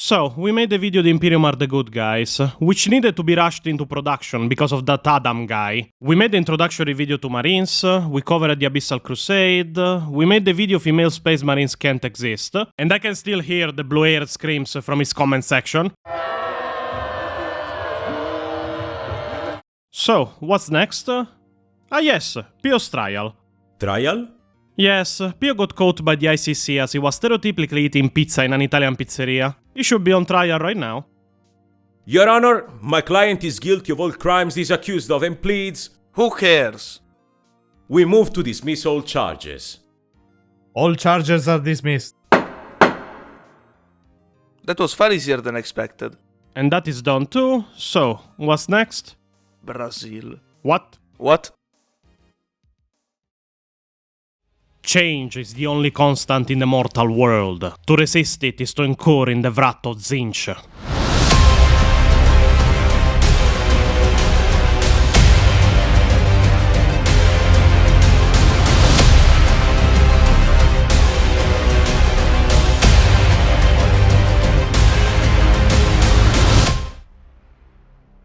So, we made the video The Imperium are the good guys, which needed to be rushed into production because of that Adam guy. We made the introductory video to Marines, we covered the Abyssal Crusade, we made the video Female Space Marines Can't Exist, and I can still hear the blue-haired screams from his comment section. So, what's next? Yes, Pio's trial. Trial? Yes, Pio got caught by the ICC as he was stereotypically eating pizza in an Italian pizzeria. He should be on trial right now. Your Honor, my client is guilty of all crimes he's accused of and pleads... Who cares? We move to dismiss all charges. All charges are dismissed. That was far easier than expected. And that is done too, so, what's next? Brazil. What? What? Change is the only constant in the mortal world. To resist it is to incur in the wrath of Zinch.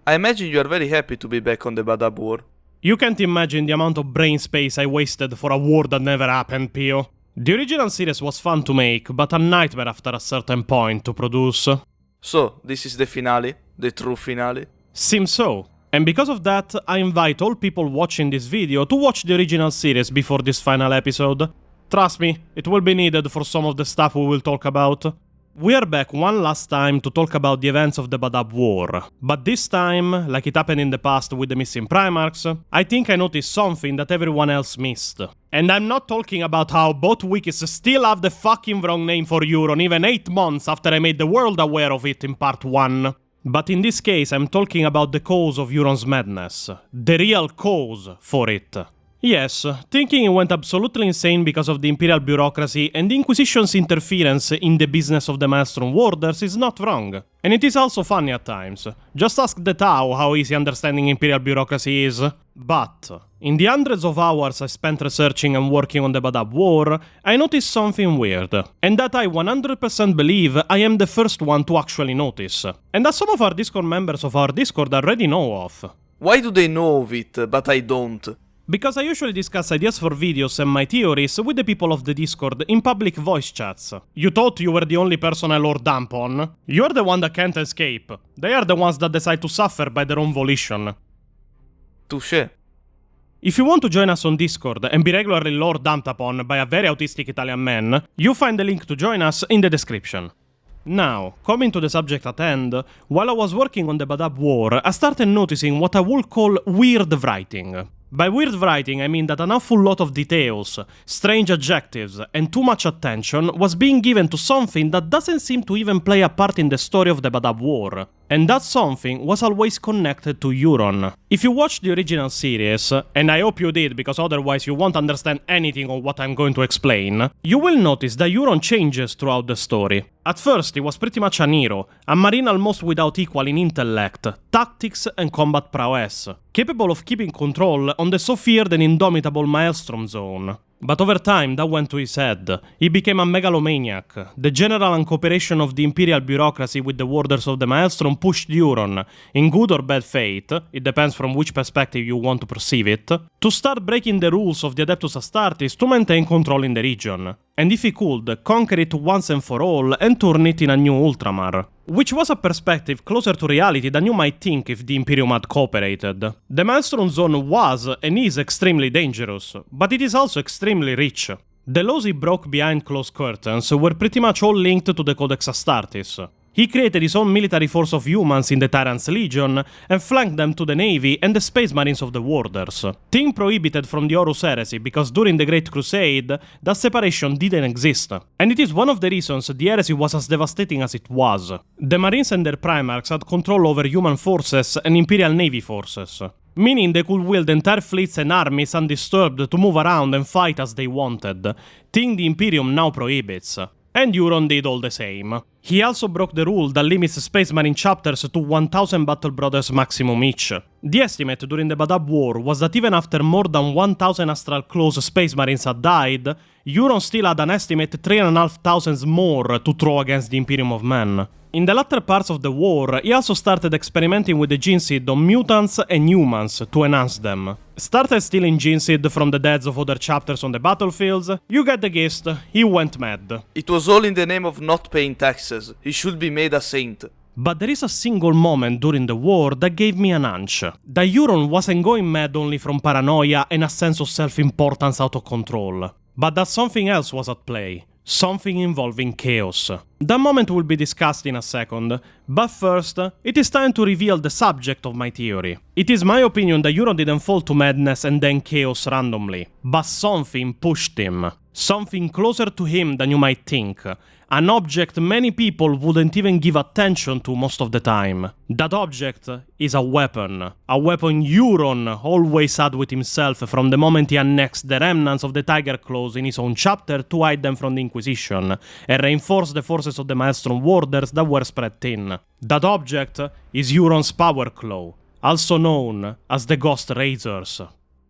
I imagine you are very happy to be back on the Badab War. You can't imagine the amount of brain space I wasted for a war that never happened, Pio. The original series was fun to make, but a nightmare after a certain point to produce. So, this is the finale? The true finale? Seems so. And because of that, I invite all people watching this video to watch the original series before this final episode. Trust me, it will be needed for some of the stuff we will talk about. We are back one last time to talk about the events of the Badab War, but this time, like it happened in the past with the missing Primarchs, I think I noticed something that everyone else missed. And I'm not talking about how both wikis still have the fucking wrong name for Huron even 8 months after I made the world aware of it in part 1. But in this case I'm talking about the cause of Huron's madness. The real cause for it. Yes, thinking it went absolutely insane because of the Imperial bureaucracy and the Inquisition's interference in the business of the Maelstrom Warders is not wrong. And it is also funny at times. Just ask the Tau how easy understanding Imperial bureaucracy is. But, in the hundreds of hours I spent researching and working on the Badab War, I noticed something weird. And that I 100% believe I am the first one to actually notice. And that some of our Discord members of our Discord already know of. Why do they know of it, but I don't? Because I usually discuss ideas for videos and my theories with the people of the Discord in public voice chats. You thought you were the only person I lore dump on? You're the one that can't escape. They are the ones that decide to suffer by their own volition. Touché. If you want to join us on Discord and be regularly lore dumped upon by a very autistic Italian man, you find the link to join us in the description. Now, coming to the subject at hand, while I was working on the Badab War, I started noticing what I would call weird writing. By weird writing, I mean that an awful lot of details, strange adjectives, and too much attention was being given to something that doesn't seem to even play a part in the story of the Badab War. And that something was always connected to Huron. If you watched the original series, and I hope you did because otherwise you won't understand anything of what I'm going to explain, you will notice that Huron changes throughout the story. At first he was pretty much an hero, a marine almost without equal in intellect, tactics and combat prowess, capable of keeping control on the so feared and indomitable Maelstrom Zone. But over time that went to his head. He became a megalomaniac. The general uncooperation of the Imperial bureaucracy with the Warders of the Maelstrom pushed Huron, in good or bad faith, it depends from which perspective you want to perceive it, to start breaking the rules of the Adeptus Astartes to maintain control in the region. And if he could, conquer it once and for all and turn it in a new Ultramar. Which was a perspective closer to reality than you might think if the Imperium had cooperated. The Maelstrom Zone was and is extremely dangerous, but it is also extremely rich. The laws he broke behind closed curtains were pretty much all linked to the Codex Astartes. He created his own military force of humans in the Tyrant's Legion and flanked them to the Navy and the Space Marines of the Warders. Thing prohibited from the Horus Heresy because during the Great Crusade, that separation didn't exist. And it is one of the reasons the heresy was as devastating as it was. The Marines and their Primarchs had control over human forces and Imperial Navy forces. Meaning they could wield entire fleets and armies undisturbed to move around and fight as they wanted. Thing the Imperium now prohibits. And Huron did all the same. He also broke the rule that limits Space Marine chapters to 1000 Battle Brothers maximum each. The estimate during the Badab War was that even after more than 1000 Astral Claws Space Marines had died, Huron still had an estimate 3500 more to throw against the Imperium of Men. In the latter parts of the war, he also started experimenting with the gene seed on mutants and humans to enhance them. Started stealing gene seed from the deaths of other chapters on the battlefields, you get the gist, he went mad. It was all in the name of not paying taxes. He should be made a saint. But there is a single moment during the war that gave me an hunch. The Huron wasn't going mad only from paranoia and a sense of self-importance out of control, but that something else was at play. Something involving chaos. That moment will be discussed in a second, but first, it is time to reveal the subject of my theory. It is my opinion that Huron didn't fall to madness and then chaos randomly, but something pushed him. Something closer to him than you might think. An object many people wouldn't even give attention to most of the time. That object is a weapon. A weapon Huron always had with himself from the moment he annexed the remnants of the Tiger Claws in his own chapter to hide them from the Inquisition, and reinforce the forces of the Maelstrom Warders that were spread thin. That object is Huron's Power Claw, also known as the Ghost Razors.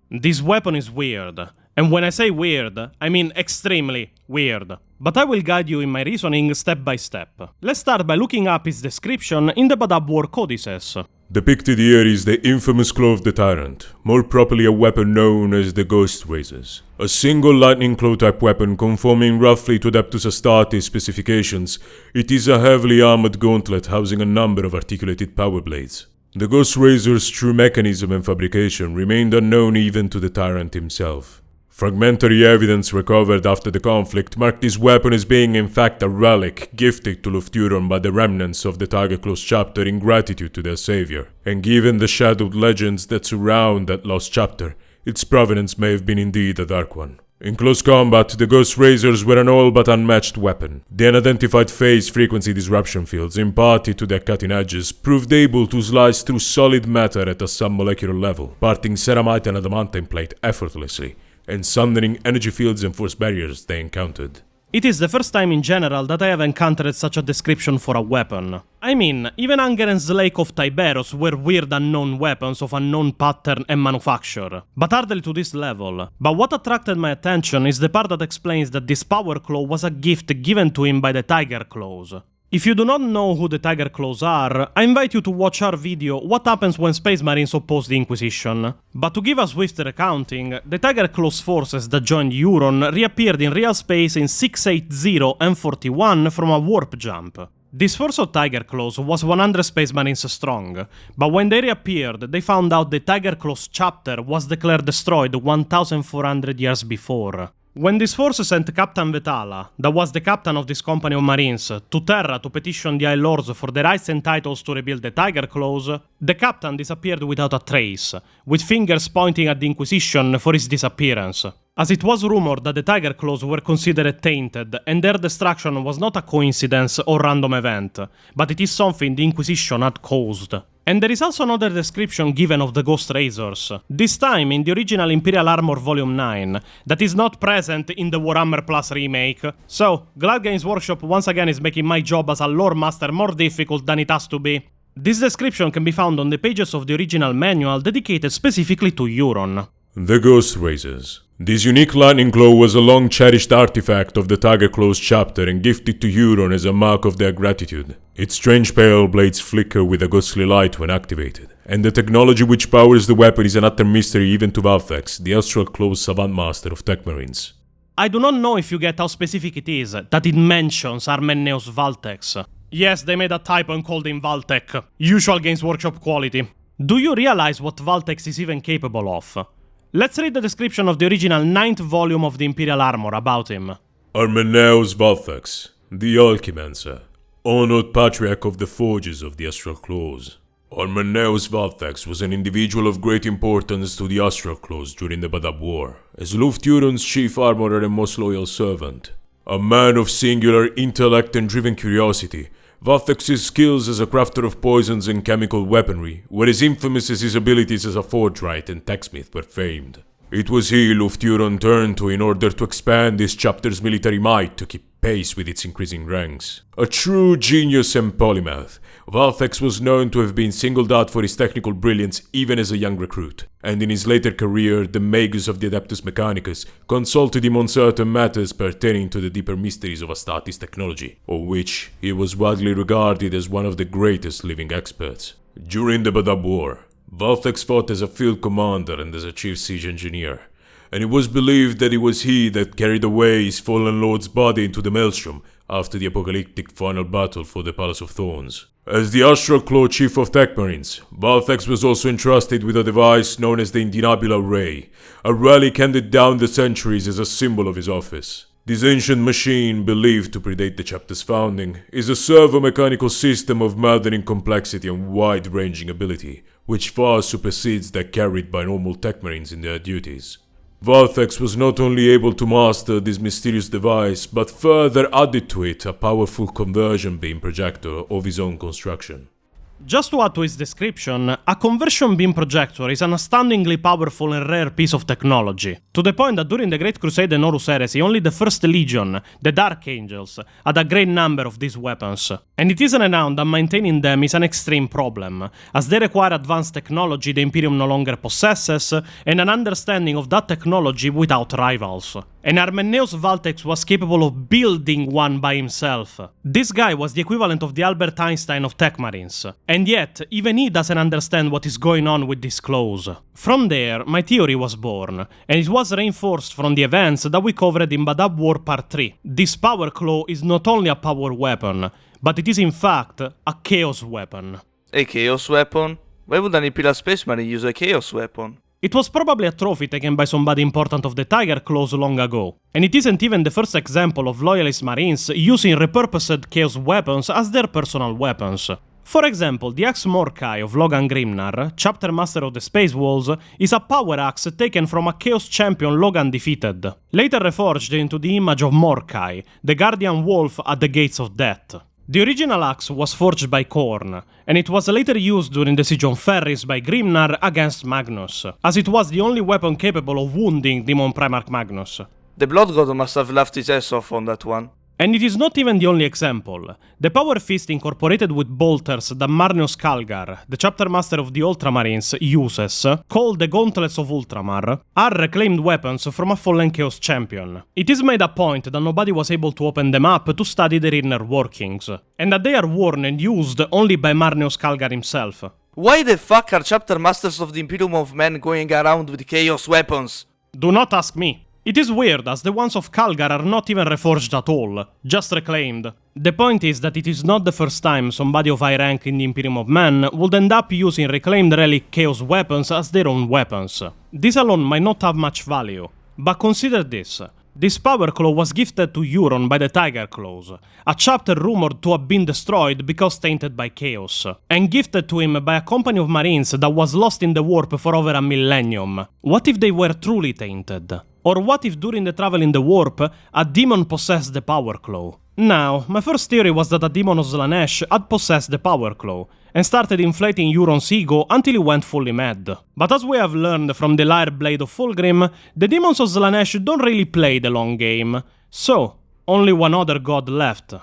This weapon is weird. And when I say weird, I mean extremely weird. But I will guide you in my reasoning step by step. Let's start by looking up its description in the Badab War codices. Depicted here is the infamous Claw of the Tyrant, more properly a weapon known as the Ghost Razors. A single lightning claw type weapon conforming roughly to Adeptus Astartes specifications, it is a heavily armored gauntlet housing a number of articulated power blades. The Ghost Razor's true mechanism and fabrication remained unknown even to the Tyrant himself. Fragmentary evidence recovered after the conflict marked this weapon as being in fact a relic gifted to Huron by the remnants of the Tiger Claws chapter in gratitude to their savior, and given the shadowed legends that surround that lost chapter, its provenance may have been indeed a dark one. In close combat, the Ghost Razors were an all but unmatched weapon. The unidentified phase frequency disruption fields imparted to their cutting edges proved able to slice through solid matter at a submolecular level, parting ceramite and adamantine plate effortlessly, and sundering energy fields and force barriers they encountered. It is the first time in general that I have encountered such a description for a weapon. I mean, even Angeren's Lake of Tiberos were weird unknown weapons of unknown pattern and manufacture, but hardly to this level. But what attracted my attention is the part that explains that this Power Claw was a gift given to him by the Tiger Claws. If you do not know who the Tiger Claws are, I invite you to watch our video What Happens When Space Marines Oppose the Inquisition. But to give a swift recounting, the Tiger Claws forces that joined Huron reappeared in real space in 680 and 41 from a warp jump. This force of Tiger Claws was 100 Space Marines strong, but when they reappeared, they found out the Tiger Claws chapter was declared destroyed 1400 years before. When this force sent Captain Vetala, that was the captain of this company of marines, to Terra to petition the High Lords for the rights and titles to rebuild the Tiger Claws, the captain disappeared without a trace, with fingers pointing at the Inquisition for his disappearance. As it was rumored that the Tiger Claws were considered tainted, and their destruction was not a coincidence or random event, but it is something the Inquisition had caused. And there is also another description given of the Ghost Razors, this time in the original Imperial Armour Volume 9, that is not present in the Warhammer Plus remake. So, Glad Games Workshop once again is making my job as a lore master more difficult than it has to be. This description can be found on the pages of the original manual dedicated specifically to Huron. The Ghost Razors. This unique lightning claw was a long-cherished artifact of the Tiger Claws chapter and gifted to Huron as a mark of their gratitude. Its strange pale blades flicker with a ghostly light when activated, and the technology which powers the weapon is an utter mystery even to Valthex, the Astral Claws savant master of Tech Marines. I do not know if you get how specific it is, that it mentions Armenneus Valthex. Yes, they made a typo and called him Valtech. Usual Games Workshop quality. Do you realize what Valthex is even capable of? Let's read the description of the original 9th volume of the Imperial Armour about him. Armenneus Valthex, the alchemancer, honored patriarch of the forges of the Astral Claws. Armenneus Valthex was an individual of great importance to the Astral Claws during the Badab War, as Huron's chief armorer and most loyal servant. A man of singular intellect and driven curiosity, Valthex's skills as a crafter of poisons and chemical weaponry were as infamous as his abilities as a forgewright and techsmith were famed. It was he Huron turned to in order to expand his chapter's military might to keep pace with its increasing ranks. A true genius and polymath, Valthex was known to have been singled out for his technical brilliance even as a young recruit, and in his later career, the magus of the Adeptus Mechanicus consulted him on certain matters pertaining to the deeper mysteries of Astartes technology, of which he was widely regarded as one of the greatest living experts. During the Badab War, Valthex fought as a field commander and as a chief siege engineer, and it was believed that it was he that carried away his fallen lord's body into the Maelstrom after the apocalyptic final battle for the Palace of Thorns. As the Astral Claw Chief of Tech Marines, Valthex was also entrusted with a device known as the Indinabula Ray, a relic handed down the centuries as a symbol of his office. This ancient machine, believed to predate the chapter's founding, is a servo-mechanical system of maddening complexity and wide-ranging ability, which far supersedes that carried by normal Tech Marines in their duties. Valthex was not only able to master this mysterious device, but further added to it a powerful conversion beam projector of his own construction. Just to add to his description, a conversion beam projector is an astoundingly powerful and rare piece of technology, to the point that during the Great Crusade and Horus Heresy only the First Legion, the Dark Angels, had a great number of these weapons, and it is renowned that maintaining them is an extreme problem, as they require advanced technology the Imperium no longer possesses, and an understanding of that technology without rivals. And Armenneus Valthex was capable of building one by himself. This guy was the equivalent of the Albert Einstein of Tech Marines. And yet, even he doesn't understand what is going on with these claws. From there, my theory was born, and it was reinforced from the events that we covered in Badab War Part 3. This power claw is not only a power weapon, but it is in fact a chaos weapon. A chaos weapon? Why would an Imperial Space Marine use a chaos weapon? It was probably a trophy taken by somebody important of the Tiger Claws long ago, and it isn't even the first example of Loyalist Marines using repurposed Chaos weapons as their personal weapons. For example, the axe Morkai of Logan Grimnar, chapter master of the Space Wolves, is a power axe taken from a Chaos champion Logan defeated, later reforged into the image of Morkai, the guardian wolf at the gates of death. The original axe was forged by Khorne, and it was later used during the Siege on Ferris by Grimnar against Magnus, as it was the only weapon capable of wounding Demon Primarch Magnus. The Blood God must have laughed his ass off on that one. And it is not even the only example. The Power Fist incorporated with bolters that Marneus Calgar, the chapter master of the Ultramarines, uses, called the Gauntlets of Ultramar, are reclaimed weapons from a fallen Chaos champion. It is made a point that nobody was able to open them up to study their inner workings, and that they are worn and used only by Marneus Calgar himself. Why the fuck are chapter masters of the Imperium of Men going around with chaos weapons? Do not ask me. It is weird, as the ones of Calgar are not even reforged at all, just reclaimed. The point is that it is not the first time somebody of high rank in the Imperium of Man would end up using reclaimed relic Chaos weapons as their own weapons. This alone might not have much value, but consider this. This power claw was gifted to Huron by the Tiger Claws, a chapter rumored to have been destroyed because tainted by chaos, and gifted to him by a company of marines that was lost in the warp for over a millennium. What if they were truly tainted? Or what if during the travel in the warp, a demon possessed the power claw? Now, my first theory was that a demon of Slanesh had possessed the power claw, and started inflating Huron's ego until he went fully mad. But as we have learned from the Lyre Blade of Fulgrim, the demons of Slanesh don't really play the long game, so only one other god left.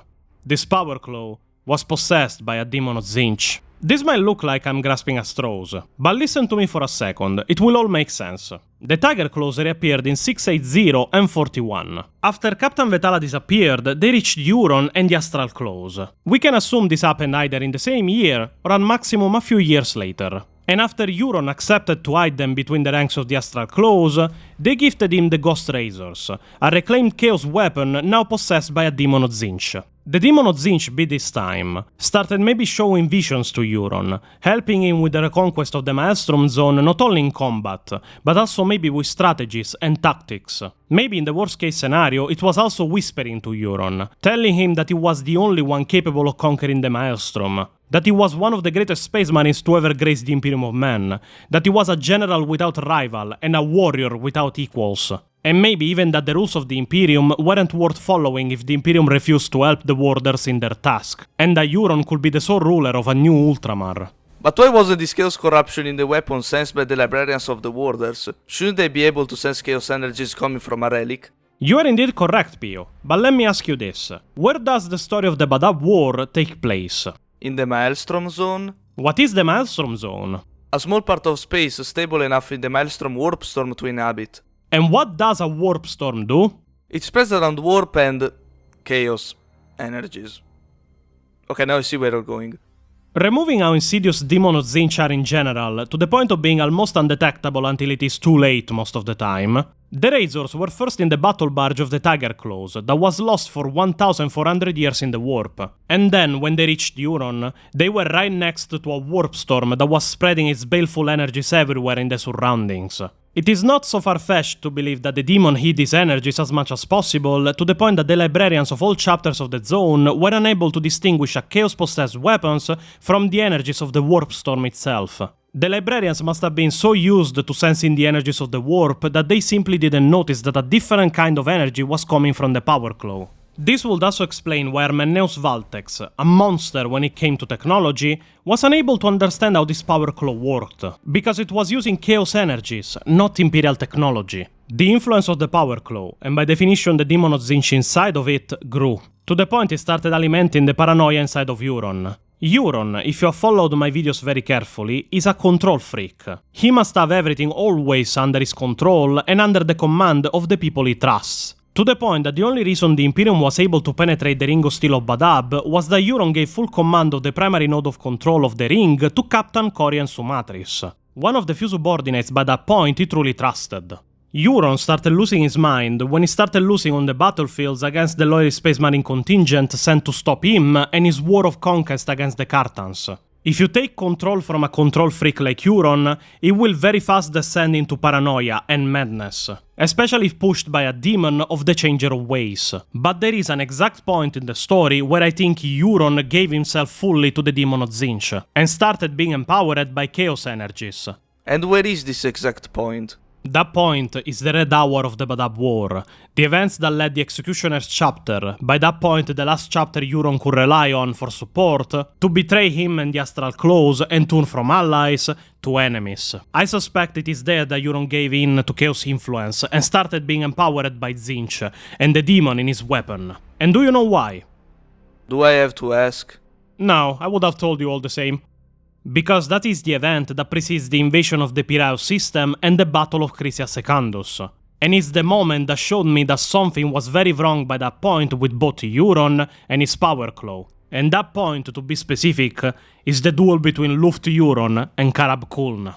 This power claw was possessed by a demon of Tzeentch. This might look like I'm grasping at straws, but listen to me for a second, it will all make sense. The Tiger Claws reappeared in 680 and 41. After Captain Vetala disappeared, they reached Huron and the Astral Claws. We can assume this happened either in the same year, or at maximum a few years later. And after Huron accepted to hide them between the ranks of the Astral Claws, they gifted him the Ghost Razors, a reclaimed Chaos weapon now possessed by a demon of Tzeentch. The demon of Tzeentch by this time started maybe showing visions to Huron, helping him with the reconquest of the Maelstrom Zone not only in combat, but also maybe with strategies and tactics. Maybe in the worst case scenario it was also whispering to Huron, telling him that he was the only one capable of conquering the Maelstrom, that he was one of the greatest space marines to ever grace the Imperium of Man, that he was a general without rival and a warrior without equals. And maybe even that the rules of the Imperium weren't worth following if the Imperium refused to help the Warders in their task, and that Huron could be the sole ruler of a new Ultramar. But why wasn't this chaos corruption in the weapon sensed by the librarians of the Warders? Shouldn't they be able to sense chaos energies coming from a relic? You are indeed correct, Pio, but let me ask you this. Where does the story of the Badab War take place? In the Maelstrom Zone, What is the Maelstrom Zone? a small part of space stable enough in the Maelstrom warp storm to inhabit. And what does a warp storm do? It spreads around warp and chaos energies. Okay, now I see where you're going. Removing how insidious Demon of Zinch are in general, to the point of being almost undetectable until it is too late most of the time, the Razors were first in the battle barge of the Tiger Claws, that was lost for 1400 years in the warp. And then, when they reached Huron, they were right next to a warp storm that was spreading its baleful energies everywhere in the surroundings. It is not so far-fetched to believe that the demon hid his energies as much as possible, to the point that the librarians of all chapters of the zone were unable to distinguish a chaos-possessed weapons from the energies of the warp storm itself. The librarians must have been so used to sensing the energies of the warp that they simply didn't notice that a different kind of energy was coming from the Power Claw. This would also explain why Armenneus Valtex, a monster when it came to technology, was unable to understand how this Power Claw worked, because it was using chaos energies, not Imperial technology. The influence of the Power Claw, and by definition the demon of Zinch inside of it, grew, to the point it started alimenting the paranoia inside of Huron. Huron, if you have followed my videos very carefully, is a control freak. He must have everything always under his control and under the command of the people he trusts. To the point that the only reason the Imperium was able to penetrate the Ring of Steel of Badab was that Huron gave full command of the primary node of control of the ring to Captain Corian Sumatris, one of the few subordinates by that point he truly trusted. Huron started losing his mind when he started losing on the battlefields against the loyal Space Marine contingent sent to stop him and his war of conquest against the Cartans. If you take control from a control freak like Huron, it will very fast descend into paranoia and madness, especially if pushed by a demon of the Changer of Ways. But there is an exact point in the story where I think Huron gave himself fully to the demon of Zinch, and started being empowered by chaos energies. And where is this exact point? That point is the Red Hour of the Badab War, the events that led the Executioner's chapter, by that point the last chapter Huron could rely on for support, to betray him and the Astral Claws and turn from allies to enemies. I suspect it is there that Huron gave in to Chaos influence and started being empowered by Zinch and the demon in his weapon. And do you know why? Do I have to ask? No, I would have told you all the same. Because that is the event that precedes the invasion of the Piraeus system and the Battle of Chrysia Secundus. And it's the moment that showed me that something was very wrong by that point with both Huron and his Power Claw. And that point, to be specific, is the duel between Luft Huron and Karab Kuln.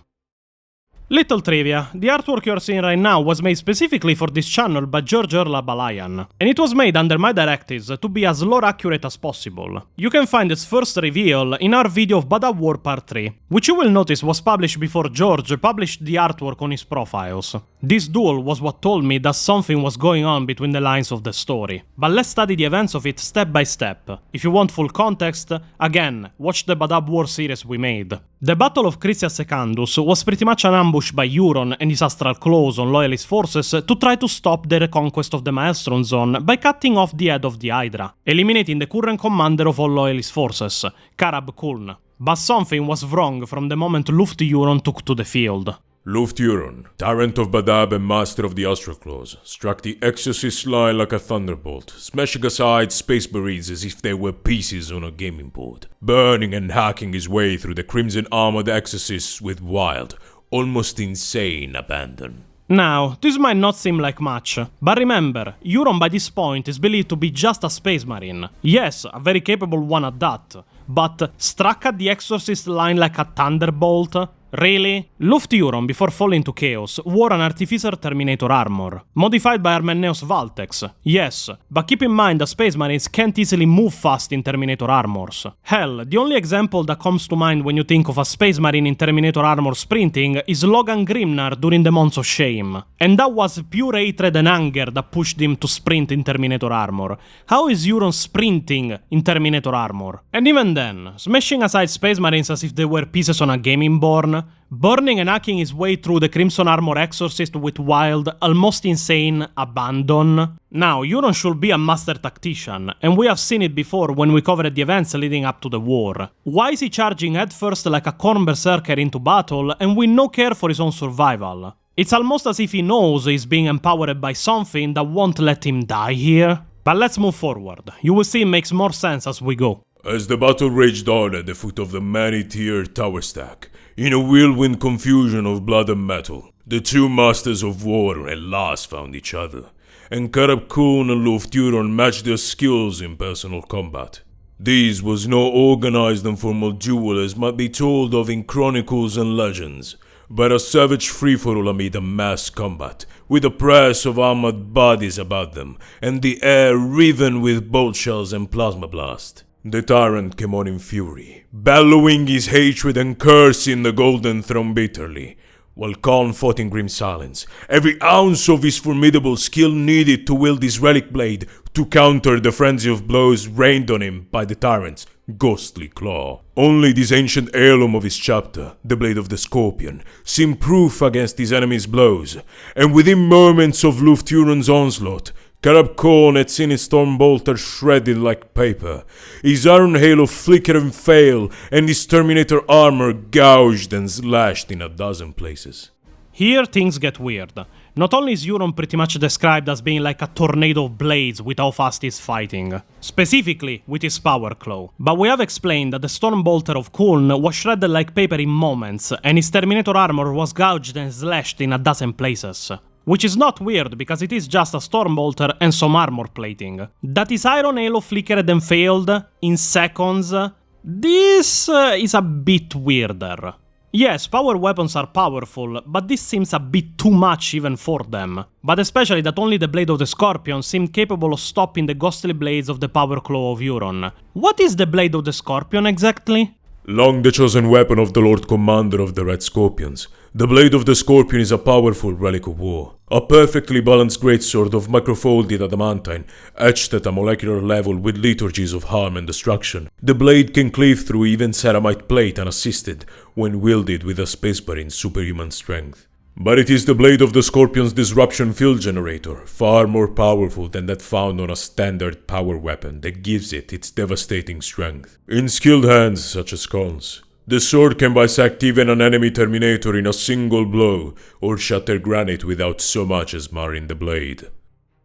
Little trivia, the artwork you're seeing right now was made specifically for this channel by George Erla Balayan, and it was made under my directives to be as lore accurate as possible. You can find its first reveal in our video of Badab War Part 3, which you will notice was published before George published the artwork on his profiles. This duel was what told me that something was going on between the lines of the story. But let's study the events of it step by step. If you want full context, again, watch the Badab War series we made. The Battle of Chrysia Secundus was pretty much an ambush by Huron and his Astral Claws on Loyalist forces to try to stop the reconquest of the Maelstrom Zone by cutting off the head of the Hydra, eliminating the current commander of all Loyalist forces, Karab Kuln. But something was wrong from the moment Luft Huron took to the field. Luft Huron, Tyrant of Badab and Master of the Astral Claws, struck the Exorcist's line like a thunderbolt, smashing aside Space Marines as if they were pieces on a gaming board, burning and hacking his way through the crimson armored Exorcists with wild, almost insane abandon. Now, this might not seem like much, but remember, Huron by this point is believed to be just a Space Marine. Yes, a very capable one at that, but struck at the Exorcist line like a thunderbolt? Really? Luft Huron, before falling to chaos, wore an Artificer Terminator armor, modified by Armenneus Valtex. Yes, but keep in mind that Space Marines can't easily move fast in Terminator armors. Hell, the only example that comes to mind when you think of a Space Marine in Terminator armor sprinting is Logan Grimnar during the Months of Shame. And that was pure hatred and anger that pushed him to sprint in Terminator armor. How is Huron sprinting in Terminator armor? And even then, smashing aside Space Marines as if they were pieces on a gaming board, burning and hacking his way through the Crimson Armor Exorcist with wild, almost insane abandon. Now, Huron should be a master tactician, and we have seen it before when we covered the events leading up to the war. Why is he charging headfirst like a corn berserker into battle and with no care for his own survival? It's almost as if he knows he's being empowered by something that won't let him die here. But let's move forward. You will see it makes more sense as we go. As the battle raged on at the foot of the many-tiered tower stack, in a whirlwind confusion of blood and metal, the two masters of war at last found each other, and Karab Khun and Huron matched their skills in personal combat. This was no organized and formal duel as might be told of in chronicles and legends, but a savage free-for-all amid a mass combat, with a press of armored bodies about them, and the air riven with bolt shells and plasma blast. The tyrant came on in fury, bellowing his hatred and cursing the Golden Throne bitterly, while Khan fought in grim silence, every ounce of his formidable skill needed to wield his relic blade to counter the frenzy of blows rained on him by the tyrant's ghostly claw. Only this ancient heirloom of his chapter, the Blade of the Scorpion, seemed proof against his enemy's blows, and within moments of Huron's onslaught, Karab Khun had seen his Stormbolter shredded like paper, his iron halo flicker and fail, and his Terminator armor gouged and slashed in a dozen places. Here things get weird. Not only is Huron pretty much described as being like a tornado of blades with how fast he's fighting, specifically with his power claw, but we have explained that the Stormbolter of Khun was shredded like paper in moments, and his Terminator armor was gouged and slashed in a dozen places. Which is not weird, because it is just a Stormbolter and some armor plating. That his Iron Halo flickered and failed in seconds, this is a bit weirder. Yes, power weapons are powerful, but this seems a bit too much even for them. But especially that only the Blade of the Scorpion seemed capable of stopping the ghostly blades of the power claw of Huron. What is the Blade of the Scorpion exactly? Long the chosen weapon of the Lord Commander of the Red Scorpions, the Blade of the Scorpion is a powerful relic of war. A perfectly balanced greatsword of microfolded adamantine, etched at a molecular level with liturgies of harm and destruction. The blade can cleave through even ceramite plate unassisted, when wielded with a space marine's superhuman strength. But it is the Blade of the Scorpion's disruption field generator, far more powerful than that found on a standard power weapon, that gives it its devastating strength. In skilled hands such as Khan's, the sword can bisect even an enemy Terminator in a single blow, or shatter granite without so much as marring the blade.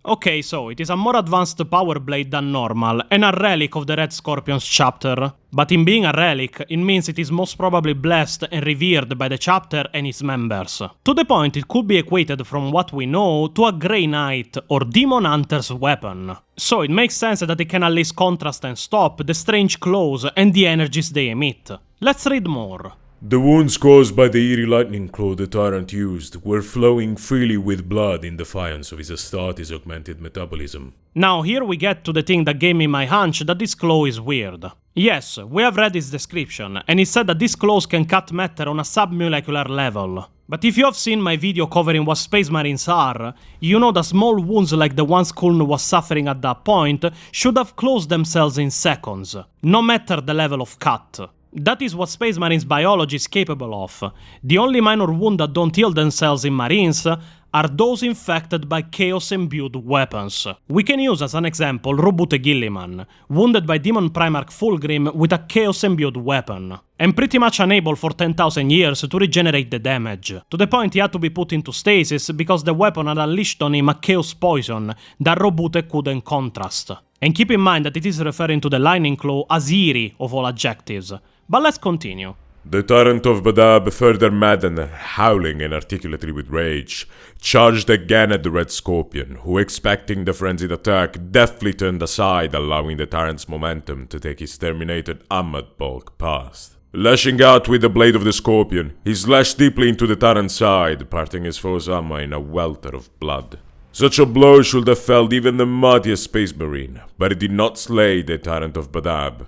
Okay, so it is a more advanced power blade than normal, and a relic of the Red Scorpion's chapter. But in being a relic, it means it is most probably blessed and revered by the chapter and its members. To the point it could be equated, from what we know, to a Grey Knight or Demon Hunter's weapon. So it makes sense that it can at least contrast and stop the strange claws and the energies they emit. Let's read more. The wounds caused by the eerie lightning claw the tyrant used were flowing freely with blood in defiance of his Astartes' augmented metabolism. Now here we get to the thing that gave me my hunch that this claw is weird. Yes, we have read his description, and it said that these claws can cut matter on a submolecular level. But if you have seen my video covering what Space Marines are, you know that small wounds like the ones Khun was suffering at that point should have closed themselves in seconds, no matter the level of cut. That is what Space Marines biology is capable of. The only minor wounds that don't heal themselves in Marines are those infected by chaos-imbued weapons. We can use as an example Robute Gilliman, wounded by Demon Primarch Fulgrim with a chaos-imbued weapon, and pretty much unable for 10,000 years to regenerate the damage, to the point he had to be put into stasis because the weapon had unleashed on him a chaos poison that Robute couldn't contrast. And keep in mind that it is referring to the Lightning Claw as eerie of all adjectives. But let's continue. The tyrant of Badab, further maddened, howling inarticulately with rage, charged again at the Red Scorpion, who, expecting the frenzied attack, deftly turned aside, allowing the tyrant's momentum to take his terminated armored bulk past. Lashing out with the Blade of the Scorpion, he slashed deeply into the tyrant's side, parting his foe's armor in a welter of blood. Such a blow should have felled even the mightiest Space Marine, but it did not slay the tyrant of Badab.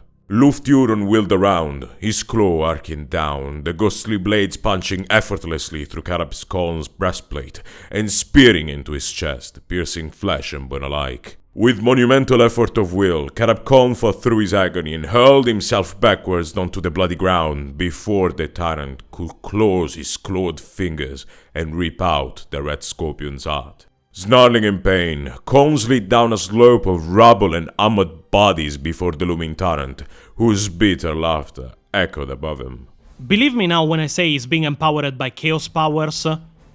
Huron wheeled around, his claw arcing down, the ghostly blades punching effortlessly through Karab Khan's breastplate and spearing into his chest, piercing flesh and bone alike. With monumental effort of will, Karab Khan fought through his agony and hurled himself backwards onto the bloody ground before the tyrant could close his clawed fingers and rip out the Red Scorpion's heart. Snarling in pain, Khan slid down a slope of rubble and armored bodies before the looming tyrant, whose bitter laughter echoed above him. Believe me now when I say he's being empowered by chaos powers.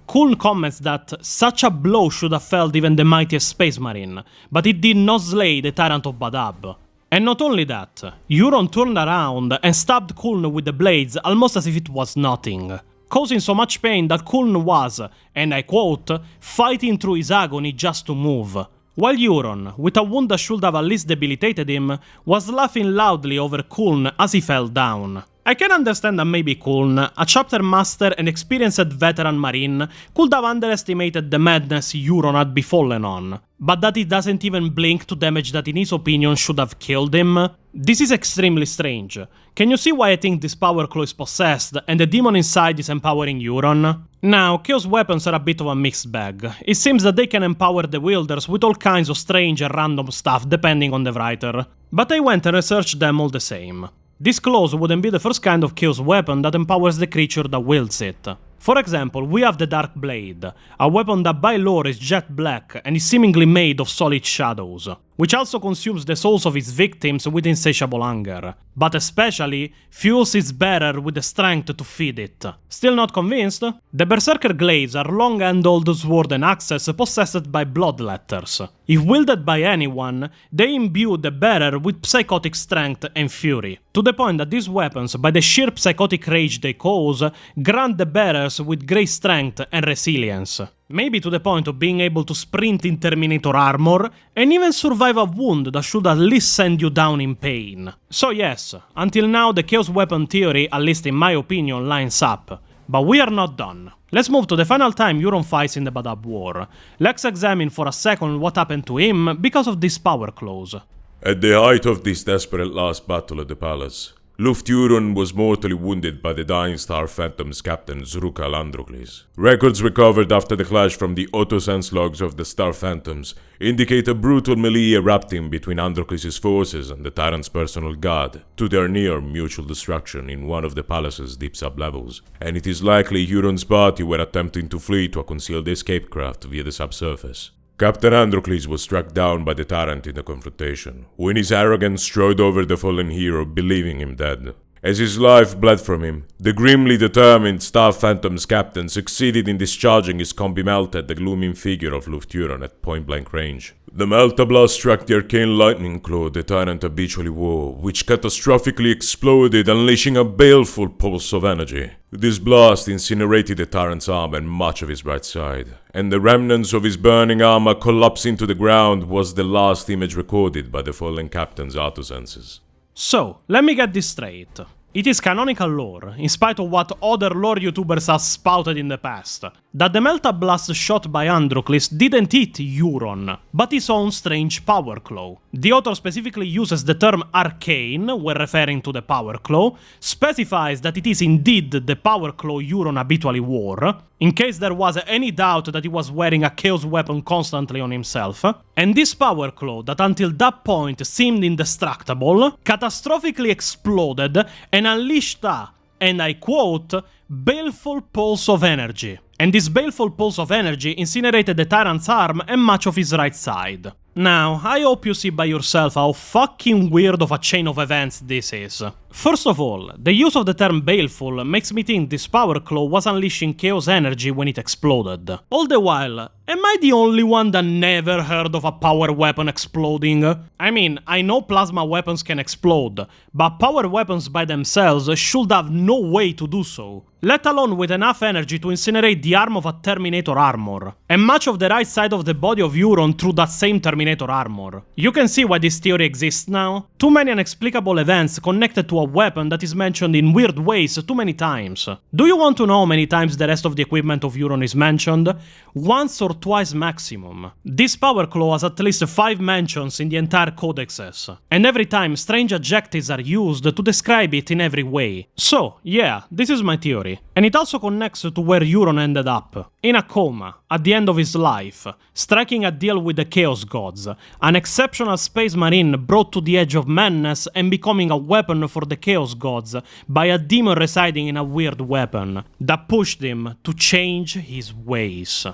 Kuln comments that such a blow should have felled even the mightiest space marine, but it did not slay the tyrant of Badab. And not only that, Huron turned around and stabbed Kuln with the blades almost as if it was nothing, causing so much pain that Kuln was, and I quote, fighting through his agony just to move. While Huron, with a wound that should have at least debilitated him, was laughing loudly over Kuln as he fell down. I can understand that maybe Kuln, a chapter master and experienced veteran marine, could have underestimated the madness Huron had befallen on, but that he doesn't even blink to damage that in his opinion should have killed him? This is extremely strange. Can you see why I think this power claw is possessed and the demon inside is empowering Huron? Now, Chaos weapons are a bit of a mixed bag. It seems that they can empower the wielders with all kinds of strange and random stuff depending on the writer, but I went and researched them all the same. This clause wouldn't be the first kind of Chaos weapon that empowers the creature that wields it. For example, we have the Dark Blade, a weapon that by lore is jet black and is seemingly made of solid shadows, which also consumes the souls of its victims with insatiable hunger, but especially fuels its bearer with the strength to feed it. Still not convinced? The Berserker Glaives are long-handled sword and axes possessed by bloodletters. If wielded by anyone, they imbue the bearer with psychotic strength and fury, to the point that these weapons, by the sheer psychotic rage they cause, grant the bearers with great strength and resilience. Maybe to the point of being able to sprint in Terminator armor, and even survive a wound that should at least send you down in pain. So yes, until now the Chaos weapon theory, at least in my opinion, lines up. But we are not done. Let's move to the final time Huron fights in the Badab War. Let's examine for a second what happened to him because of this power clause. At the height of this desperate last battle at the palace, Huron was mortally wounded by the dying Star Phantom's captain Zrukal Androcles. Records recovered after the clash from the auto-sense logs of the Star Phantoms indicate a brutal melee erupting between Androcles' forces and the Tyrant's personal guard, to their near mutual destruction in one of the palace's deep sublevels, and it is likely Huron's party were attempting to flee to a concealed escape craft via the subsurface. Captain Androcles was struck down by the Tyrant in the confrontation, who in his arrogance strode over the fallen hero, believing him dead. As his life bled from him, the grimly determined Star Phantom's captain succeeded in discharging his combi melt at the glooming figure of Huron at point-blank range. The Melta-Blast struck the arcane lightning claw the Tyrant habitually wore, which catastrophically exploded, unleashing a baleful pulse of energy. This blast incinerated the Tyrant's arm and much of his right side, and the remnants of his burning armor collapsing to the ground was the last image recorded by the fallen captain's autosenses. So, let me get this straight. It is canonical lore, in spite of what other lore YouTubers have spouted in the past, that the Melta Blast shot by Androcles didn't hit Huron, but his own strange power claw. The author specifically uses the term arcane when referring to the power claw, specifies that it is indeed the power claw Huron habitually wore, in case there was any doubt that he was wearing a chaos weapon constantly on himself, and this power claw that until that point seemed indestructible, catastrophically exploded and unleashed a, and I quote, baleful pulse of energy. And this baleful pulse of energy incinerated the Tyrant's arm and much of his right side. Now, I hope you see by yourself how fucking weird of a chain of events this is. First of all, the use of the term baleful makes me think this power claw was unleashing chaos energy when it exploded. All the while, am I the only one that never heard of a power weapon exploding? I mean, I know plasma weapons can explode, but power weapons by themselves should have no way to do so, let alone with enough energy to incinerate the arm of a Terminator armor, and much of the right side of the body of Huron through that same Terminator armor. You can see why this theory exists now. Too many inexplicable events connected to a weapon that is mentioned in weird ways too many times. Do you want to know how many times the rest of the equipment of Huron is mentioned? Once or twice maximum. This power claw has at least 5 mentions in the entire codexes, and every time strange adjectives are used to describe it in every way. So, yeah, this is my theory. And it also connects to where Huron ended up. In a coma, at the end of his life, striking a deal with the Chaos Gods, an exceptional space marine brought to the edge of madness and becoming a weapon for the Chaos Gods by a demon residing in a weird weapon that pushed him to change his ways.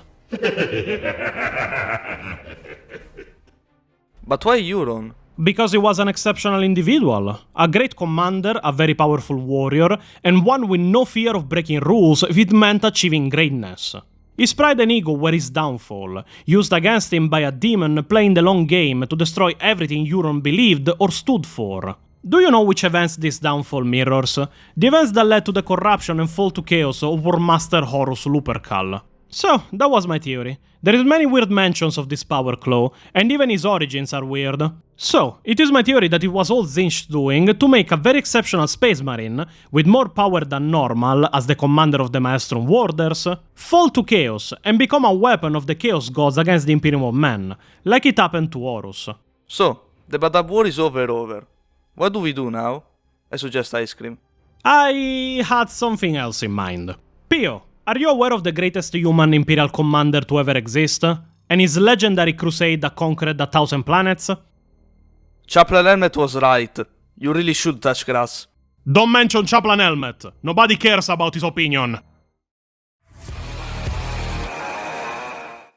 But why Huron? Because he was an exceptional individual, a great commander, a very powerful warrior, and one with no fear of breaking rules if it meant achieving greatness. His pride and ego were his downfall, used against him by a demon playing the long game to destroy everything Huron believed or stood for. Do you know which events this downfall mirrors? The events that led to the corruption and fall to chaos of War Master Horus Lupercal. So, that was my theory. There is many weird mentions of this power claw, and even his origins are weird. So, it is my theory that it was all Tzeentch doing to make a very exceptional space marine, with more power than normal as the commander of the Maelstrom Warders, fall to chaos and become a weapon of the Chaos Gods against the Imperium of Men, like it happened to Horus. So, the Badab War is over. What do we do now? I suggest ice cream. I had something else in mind. Pio, are you aware of the greatest human Imperial commander to ever exist? And his legendary crusade that conquered 1,000 planets? Chaplain Helmet was right. You really should touch grass. Don't mention Chaplain Helmet. Nobody cares about his opinion.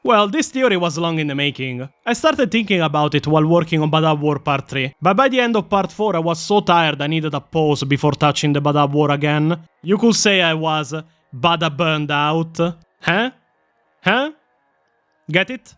Well, this theory was long in the making. I started thinking about it while working on Badab War Part 3, but by the end of Part 4 I was so tired I needed a pause before touching the Badab War again. You could say I was Bada burned out. Huh? Get it?